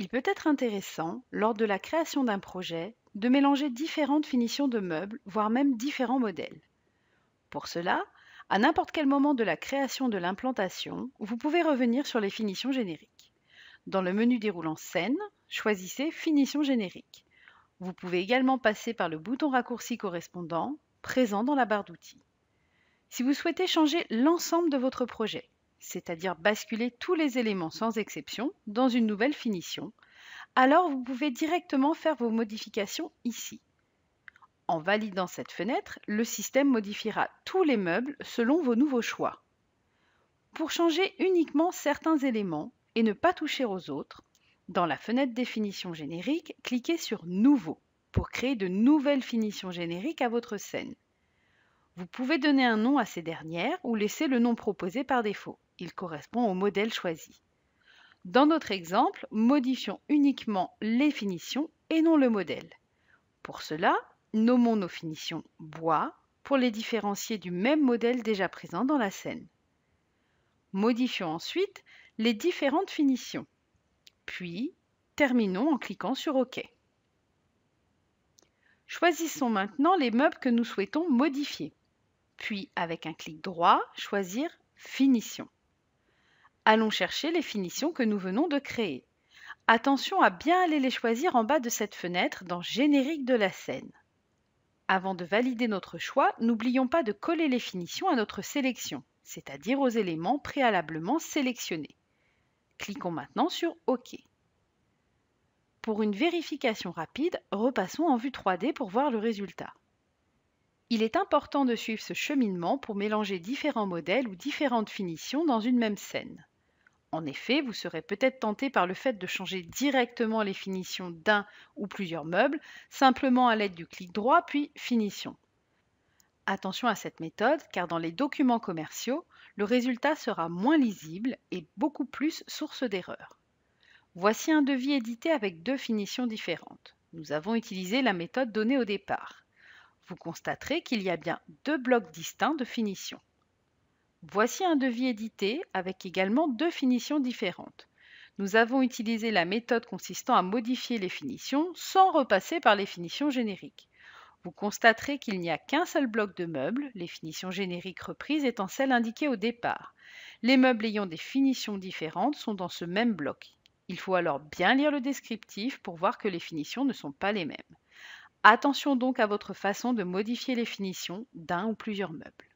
Il peut être intéressant, lors de la création d'un projet, de mélanger différentes finitions de meubles, voire même différents modèles. Pour cela, à n'importe quel moment de la création de l'implantation, vous pouvez revenir sur les finitions génériques. Dans le menu déroulant Scène, choisissez Finition générique. Vous pouvez également passer par le bouton raccourci correspondant, présent dans la barre d'outils. Si vous souhaitez changer l'ensemble de votre projet, c'est-à-dire basculer tous les éléments sans exception dans une nouvelle finition, alors vous pouvez directement faire vos modifications ici. En validant cette fenêtre, le système modifiera tous les meubles selon vos nouveaux choix. Pour changer uniquement certains éléments et ne pas toucher aux autres, dans la fenêtre Définition générique, cliquez sur Nouveau pour créer de nouvelles finitions génériques à votre scène. Vous pouvez donner un nom à ces dernières ou laisser le nom proposé par défaut. Il correspond au modèle choisi. Dans notre exemple, modifions uniquement les finitions et non le modèle. Pour cela, nommons nos finitions bois pour les différencier du même modèle déjà présent dans la scène. Modifions ensuite les différentes finitions. Puis, terminons en cliquant sur OK. Choisissons maintenant les meubles que nous souhaitons modifier. Puis, avec un clic droit, choisir Finition. Allons chercher les finitions que nous venons de créer. Attention à bien aller les choisir en bas de cette fenêtre dans Générique de la scène. Avant de valider notre choix, n'oublions pas de coller les finitions à notre sélection, c'est-à-dire aux éléments préalablement sélectionnés. Cliquons maintenant sur OK. Pour une vérification rapide, repassons en vue 3D pour voir le résultat. Il est important de suivre ce cheminement pour mélanger différents modèles ou différentes finitions dans une même scène. En effet, vous serez peut-être tenté par le fait de changer directement les finitions d'un ou plusieurs meubles, simplement à l'aide du clic droit puis Finition. Attention à cette méthode car dans les documents commerciaux, le résultat sera moins lisible et beaucoup plus source d'erreurs. Voici un devis édité avec deux finitions différentes. Nous avons utilisé la méthode donnée au départ. Vous constaterez qu'il y a bien deux blocs distincts de finition. Voici un devis édité avec également deux finitions différentes. Nous avons utilisé la méthode consistant à modifier les finitions sans repasser par les finitions génériques. Vous constaterez qu'il n'y a qu'un seul bloc de meubles, les finitions génériques reprises étant celles indiquées au départ. Les meubles ayant des finitions différentes sont dans ce même bloc. Il faut alors bien lire le descriptif pour voir que les finitions ne sont pas les mêmes. Attention donc à votre façon de modifier les finitions d'un ou plusieurs meubles.